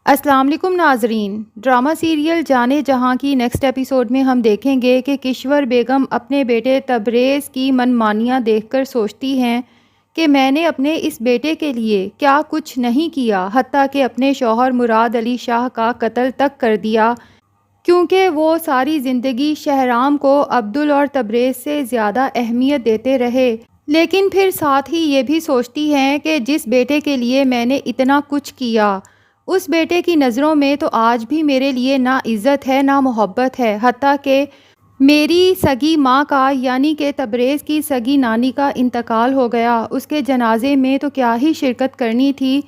السلام علیکم ناظرین، ڈرامہ سیریل جانے جہاں کی نیکسٹ ایپیسوڈ میں ہم دیکھیں گے کہ کشور بیگم اپنے بیٹے تبریز کی منمانیاں دیکھ کر سوچتی ہیں کہ میں نے اپنے اس بیٹے کے لیے کیا کچھ نہیں کیا، حتیٰ کہ اپنے شوہر مراد علی شاہ کا قتل تک کر دیا، کیونکہ وہ ساری زندگی شہرام کو عبدل اور تبریز سے زیادہ اہمیت دیتے رہے۔ لیکن پھر ساتھ ہی یہ بھی سوچتی ہیں کہ جس بیٹے کے لیے میں نے اتنا کچھ کیا، اس بیٹے کی نظروں میں تو آج بھی میرے لیے نہ عزت ہے نہ محبت ہے، حتیٰ کہ میری سگی ماں کا یعنی کہ تبریز کی سگی نانی کا انتقال ہو گیا، اس کے جنازے میں تو کیا ہی شرکت کرنی تھی،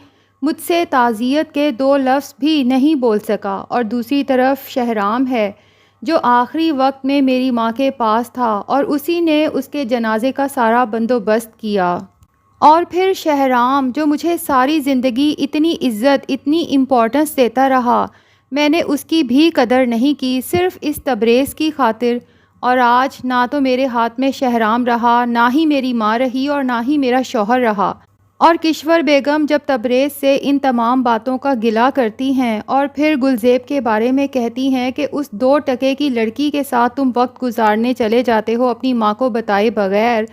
مجھ سے تعزیت کے 2 لفظ بھی نہیں بول سکا۔ اور دوسری طرف شہرام ہے جو آخری وقت میں میری ماں کے پاس تھا اور اسی نے اس کے جنازے کا سارا بندوبست کیا۔ اور پھر شہرام جو مجھے ساری زندگی اتنی عزت اتنی امپورٹنس دیتا رہا، میں نے اس کی بھی قدر نہیں کی، صرف اس تبریز کی خاطر۔ اور آج نہ تو میرے ہاتھ میں شہرام رہا، نہ ہی میری ماں رہی اور نہ ہی میرا شوہر رہا۔ اور کشور بیگم جب تبریز سے ان تمام باتوں کا گلہ کرتی ہیں اور پھر گلزیب کے بارے میں کہتی ہیں کہ اس 2 ٹکے کی لڑکی کے ساتھ تم وقت گزارنے چلے جاتے ہو اپنی ماں کو بتائے بغیر،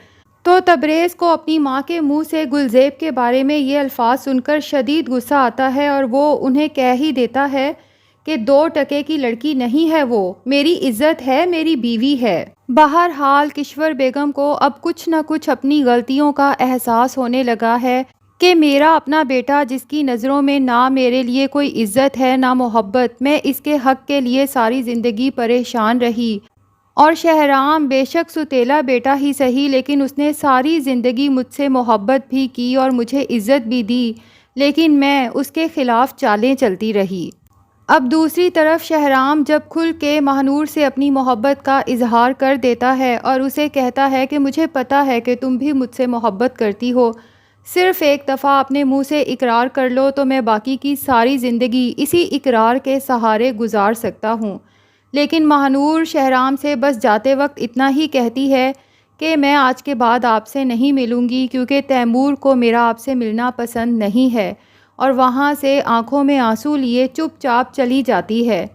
تو تبریز کو اپنی ماں کے منہ سے گلزیب کے بارے میں یہ الفاظ سن کر شدید غصہ آتا ہے اور وہ انہیں کہہ ہی دیتا ہے کہ 2 ٹکے کی لڑکی نہیں ہے، وہ میری عزت ہے، میری بیوی ہے۔ بہرحال کشور بیگم کو اب کچھ نہ کچھ اپنی غلطیوں کا احساس ہونے لگا ہے کہ میرا اپنا بیٹا جس کی نظروں میں نہ میرے لیے کوئی عزت ہے نہ محبت، میں اس کے حق کے لیے ساری زندگی پریشان رہی۔ اور شہرام بے شک ستیلا بیٹا ہی سہی، لیکن اس نے ساری زندگی مجھ سے محبت بھی کی اور مجھے عزت بھی دی، لیکن میں اس کے خلاف چالیں چلتی رہی۔ اب دوسری طرف شہرام جب کھل کے ماہنور سے اپنی محبت کا اظہار کر دیتا ہے اور اسے کہتا ہے کہ مجھے پتہ ہے کہ تم بھی مجھ سے محبت کرتی ہو، صرف ایک دفعہ اپنے منہ سے اقرار کر لو تو میں باقی کی ساری زندگی اسی اقرار کے سہارے گزار سکتا ہوں۔ لیکن ماہنور شہرام سے بس جاتے وقت اتنا ہی کہتی ہے کہ میں آج کے بعد آپ سے نہیں ملوں گی کیونکہ تیمور کو میرا آپ سے ملنا پسند نہیں ہے، اور وہاں سے آنکھوں میں آنسو لیے چپ چاپ چلی جاتی ہے۔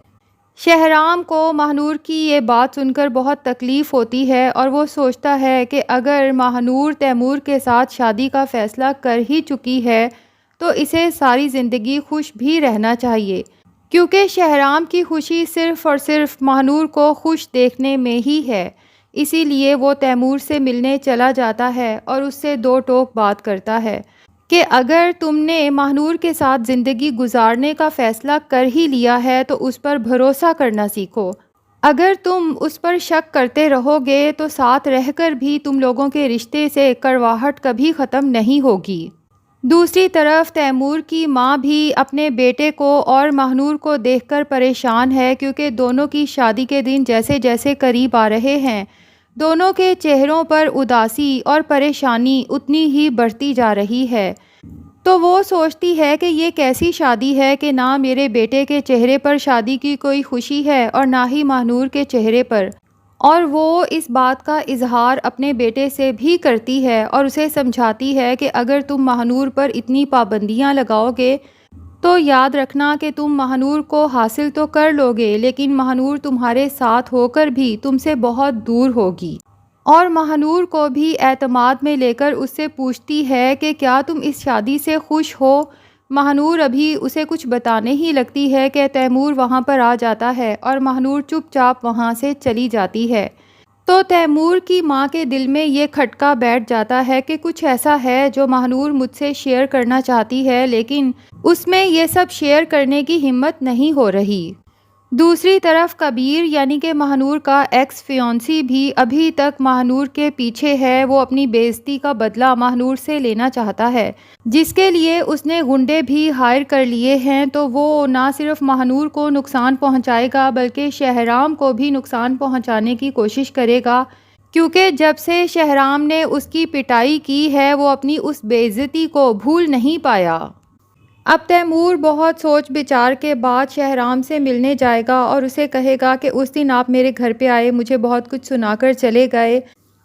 شہرام کو ماہنور کی یہ بات سن کر بہت تکلیف ہوتی ہے اور وہ سوچتا ہے کہ اگر ماہنور تیمور کے ساتھ شادی کا فیصلہ کر ہی چکی ہے تو اسے ساری زندگی خوش بھی رہنا چاہیے، کیونکہ شہرام کی خوشی صرف اور صرف ماہنور کو خوش دیکھنے میں ہی ہے۔ اسی لیے وہ تیمور سے ملنے چلا جاتا ہے اور اس سے 2 ٹوک بات کرتا ہے کہ اگر تم نے ماہنور کے ساتھ زندگی گزارنے کا فیصلہ کر ہی لیا ہے تو اس پر بھروسہ کرنا سیکھو۔ اگر تم اس پر شک کرتے رہو گے تو ساتھ رہ کر بھی تم لوگوں کے رشتے سے کڑواہٹ کبھی ختم نہیں ہوگی۔ دوسری طرف تیمور کی ماں بھی اپنے بیٹے کو اور ماہنور کو دیکھ کر پریشان ہے، کیونکہ دونوں کی شادی کے دن جیسے جیسے قریب آ رہے ہیں دونوں کے چہروں پر اداسی اور پریشانی اتنی ہی بڑھتی جا رہی ہے۔ تو وہ سوچتی ہے کہ یہ کیسی شادی ہے کہ نہ میرے بیٹے کے چہرے پر شادی کی کوئی خوشی ہے اور نہ ہی ماہنور کے چہرے پر، اور وہ اس بات کا اظہار اپنے بیٹے سے بھی کرتی ہے اور اسے سمجھاتی ہے کہ اگر تم ماہنور پر اتنی پابندیاں لگاؤ گے تو یاد رکھنا کہ تم ماہنور کو حاصل تو کر لو گے لیکن ماہنور تمہارے ساتھ ہو کر بھی تم سے بہت دور ہوگی۔ اور ماہنور کو بھی اعتماد میں لے کر اس سے پوچھتی ہے کہ کیا تم اس شادی سے خوش ہو؟ ماہنور ابھی اسے کچھ بتانے ہی لگتی ہے کہ تیمور وہاں پر آ جاتا ہے اور ماہنور چپ چاپ وہاں سے چلی جاتی ہے۔ تو تیمور کی ماں کے دل میں یہ کھٹکا بیٹھ جاتا ہے کہ کچھ ایسا ہے جو ماہنور مجھ سے شیئر کرنا چاہتی ہے لیکن اس میں یہ سب شیئر کرنے کی ہمت نہیں ہو رہی۔ دوسری طرف کبیر یعنی کہ ماہنور کا ایکس فیونسی بھی ابھی تک ماہنور کے پیچھے ہے، وہ اپنی بے عزتی کا بدلہ ماہنور سے لینا چاہتا ہے جس کے لیے اس نے غنڈے بھی ہائر کر لیے ہیں، تو وہ نہ صرف ماہنور کو نقصان پہنچائے گا بلکہ شہرام کو بھی نقصان پہنچانے کی کوشش کرے گا، کیونکہ جب سے شہرام نے اس کی پٹائی کی ہے وہ اپنی اس بے عزتی کو بھول نہیں پایا۔ اب تیمور بہت سوچ بچار کے بعد شہرام سے ملنے جائے گا اور اسے کہے گا کہ اس دن آپ میرے گھر پہ آئے، مجھے بہت کچھ سنا کر چلے گئے،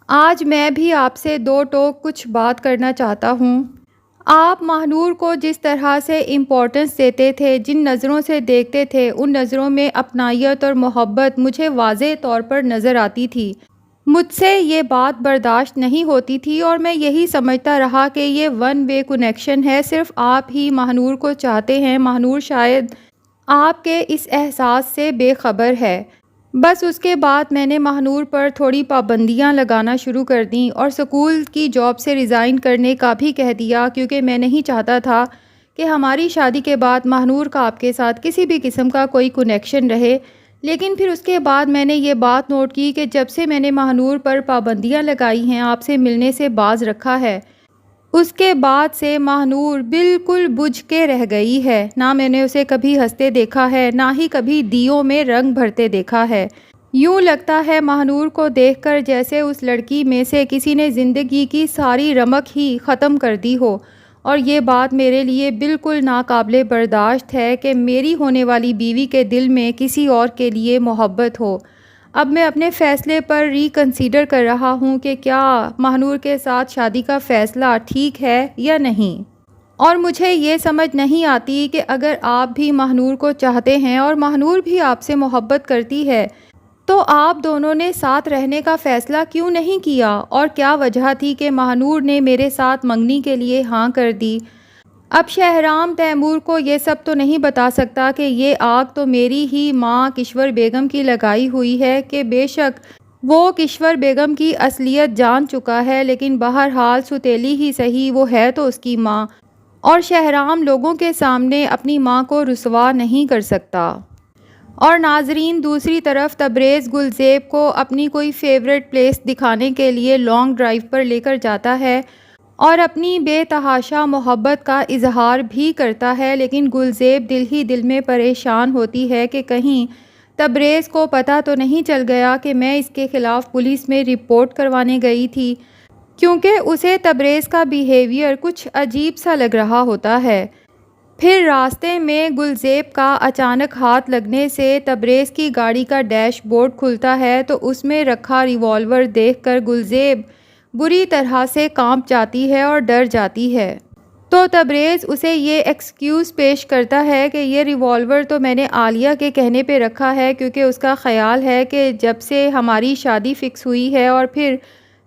آج میں بھی آپ سے 2 ٹوک کچھ بات کرنا چاہتا ہوں۔ آپ ماہنور کو جس طرح سے امپورٹنس دیتے تھے، جن نظروں سے دیکھتے تھے، ان نظروں میں اپنائیت اور محبت مجھے واضح طور پر نظر آتی تھی۔ مجھ سے یہ بات برداشت نہیں ہوتی تھی اور میں یہی سمجھتا رہا کہ یہ ون وے کنیکشن ہے، صرف آپ ہی ماہنور کو چاہتے ہیں۔ ماہنور شاید آپ کے اس احساس سے بے خبر ہے۔ بس اس کے بعد میں نے ماہنور پر تھوڑی پابندیاں لگانا شروع کر دیں اور اسکول کی جاب سے ریزائن کرنے کا بھی کہہ دیا، کیونکہ میں نہیں چاہتا تھا کہ ہماری شادی کے بعد ماہنور کا آپ کے ساتھ کسی بھی قسم کا کوئی کنیکشن رہے۔ لیکن پھر اس کے بعد میں نے یہ بات نوٹ کی کہ جب سے میں نے ماہنور پر پابندیاں لگائی ہیں، آپ سے ملنے سے باز رکھا ہے، اس کے بعد سے ماہنور بالکل بجھ کے رہ گئی ہے۔ نہ میں نے اسے کبھی ہنستے دیکھا ہے، نہ ہی کبھی دیوں میں رنگ بھرتے دیکھا ہے۔ یوں لگتا ہے ماہنور کو دیکھ کر جیسے اس لڑکی میں سے کسی نے زندگی کی ساری رمق ہی ختم کر دی ہو، اور یہ بات میرے لیے بالکل ناقابل برداشت ہے کہ میری ہونے والی بیوی کے دل میں کسی اور کے لیے محبت ہو۔ اب میں اپنے فیصلے پر ریکنسیڈر کر رہا ہوں کہ کیا ماہنور کے ساتھ شادی کا فیصلہ ٹھیک ہے یا نہیں، اور مجھے یہ سمجھ نہیں آتی کہ اگر آپ بھی ماہنور کو چاہتے ہیں اور ماہنور بھی آپ سے محبت کرتی ہے، تو آپ دونوں نے ساتھ رہنے کا فیصلہ کیوں نہیں کیا؟ اور کیا وجہ تھی کہ ماہنور نے میرے ساتھ منگنی کے لیے ہاں کر دی؟ اب شہرام تیمور کو یہ سب تو نہیں بتا سکتا کہ یہ آگ تو میری ہی ماں کشور بیگم کی لگائی ہوئی ہے، کہ بے شک وہ کشور بیگم کی اصلیت جان چکا ہے، لیکن بہرحال ستیلی ہی سہی وہ ہے تو اس کی ماں، اور شہرام لوگوں کے سامنے اپنی ماں کو رسوا نہیں کر سکتا۔ اور ناظرین، دوسری طرف تبریز گلزیب کو اپنی کوئی فیوریٹ پلیس دکھانے کے لیے لانگ ڈرائیو پر لے کر جاتا ہے اور اپنی بے تحاشا محبت کا اظہار بھی کرتا ہے، لیکن گلزیب دل ہی دل میں پریشان ہوتی ہے کہ کہیں تبریز کو پتہ تو نہیں چل گیا کہ میں اس کے خلاف پولیس میں رپورٹ کروانے گئی تھی، کیونکہ اسے تبریز کا بیہیویئر کچھ عجیب سا لگ رہا ہوتا ہے۔ پھر راستے میں گلزیب کا اچانک ہاتھ لگنے سے تبریز کی گاڑی کا ڈیش بورڈ کھلتا ہے تو اس میں رکھا ریوالور دیکھ کر گلزیب بری طرح سے کانپ جاتی ہے اور ڈر جاتی ہے۔ تو تبریز اسے یہ ایکسکیوز پیش کرتا ہے کہ یہ ریوالور تو میں نے عالیہ کے کہنے پہ رکھا ہے، کیونکہ اس کا خیال ہے کہ جب سے ہماری شادی فکس ہوئی ہے اور پھر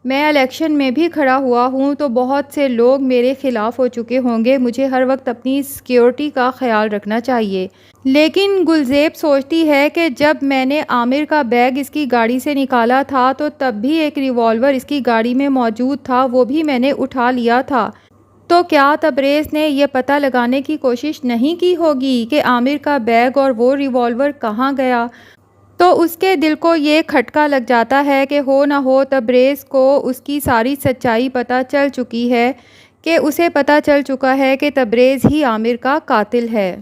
میں الیکشن میں بھی کھڑا ہوا ہوں تو بہت سے لوگ میرے خلاف ہو چکے ہوں گے، مجھے ہر وقت اپنی سیکیورٹی کا خیال رکھنا چاہیے۔ لیکن گلزیب سوچتی ہے کہ جب میں نے عامر کا بیگ اس کی گاڑی سے نکالا تھا تو تب بھی ایک ریوالور اس کی گاڑی میں موجود تھا، وہ بھی میں نے اٹھا لیا تھا، تو کیا تبریز نے یہ پتہ لگانے کی کوشش نہیں کی ہوگی کہ عامر کا بیگ اور وہ ریوالور کہاں گیا؟ تو اس کے دل کو یہ کھٹکا لگ جاتا ہے کہ ہو نہ ہو تبریز کو اس کی ساری سچائی پتہ چل چکی ہے، کہ اسے پتہ چل چکا ہے کہ تبریز ہی عامر کا قاتل ہے۔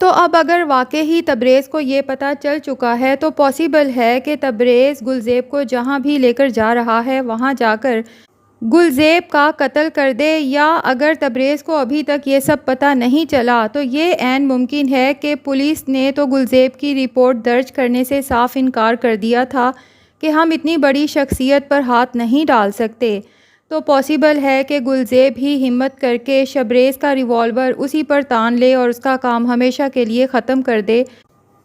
تو اب اگر واقعی تبریز کو یہ پتہ چل چکا ہے تو پاسبل ہے کہ تبریز گلزیب کو جہاں بھی لے کر جا رہا ہے وہاں جا کر گلزیب کا قتل کر دے، یا اگر تبریز کو ابھی تک یہ سب پتہ نہیں چلا تو یہ عین ممکن ہے کہ پولیس نے تو گلزیب کی رپورٹ درج کرنے سے صاف انکار کر دیا تھا کہ ہم اتنی بڑی شخصیت پر ہاتھ نہیں ڈال سکتے، تو پاسبل ہے کہ گلزیب ہی ہمت کر کے شبریز کا ریوالور اسی پر تان لے اور اس کا کام ہمیشہ کے لیے ختم کر دے،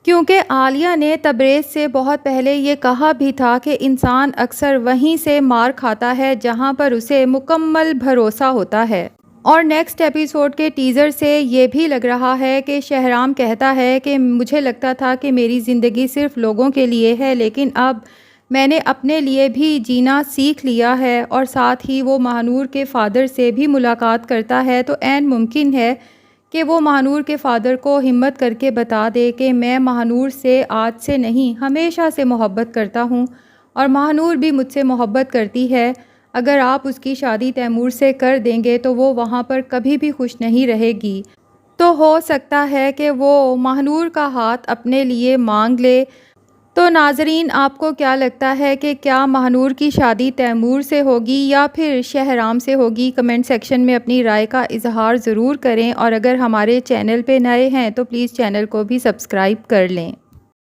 کیونکہ عالیہ نے تبریز سے بہت پہلے یہ کہا بھی تھا کہ انسان اکثر وہیں سے مار کھاتا ہے جہاں پر اسے مکمل بھروسہ ہوتا ہے۔ اور نیکسٹ ایپیسوڈ کے ٹیزر سے یہ بھی لگ رہا ہے کہ شہرام کہتا ہے کہ مجھے لگتا تھا کہ میری زندگی صرف لوگوں کے لیے ہے، لیکن اب میں نے اپنے لیے بھی جینا سیکھ لیا ہے، اور ساتھ ہی وہ ماہنور کے فادر سے بھی ملاقات کرتا ہے، تو عین ممکن ہے کہ وہ ماہنور کے فادر کو ہمت کر کے بتا دے کہ میں ماہنور سے آج سے نہیں ہمیشہ سے محبت کرتا ہوں، اور ماہنور بھی مجھ سے محبت کرتی ہے، اگر آپ اس کی شادی تیمور سے کر دیں گے تو وہ وہاں پر کبھی بھی خوش نہیں رہے گی، تو ہو سکتا ہے کہ وہ ماہنور کا ہاتھ اپنے لیے مانگ لے۔ تو ناظرین، آپ کو کیا لگتا ہے کہ کیا ماہنور کی شادی تیمور سے ہوگی یا پھر شہرام سے ہوگی؟ کمنٹ سیکشن میں اپنی رائے کا اظہار ضرور کریں، اور اگر ہمارے چینل پہ نئے ہیں تو پلیز چینل کو بھی سبسکرائب کر لیں۔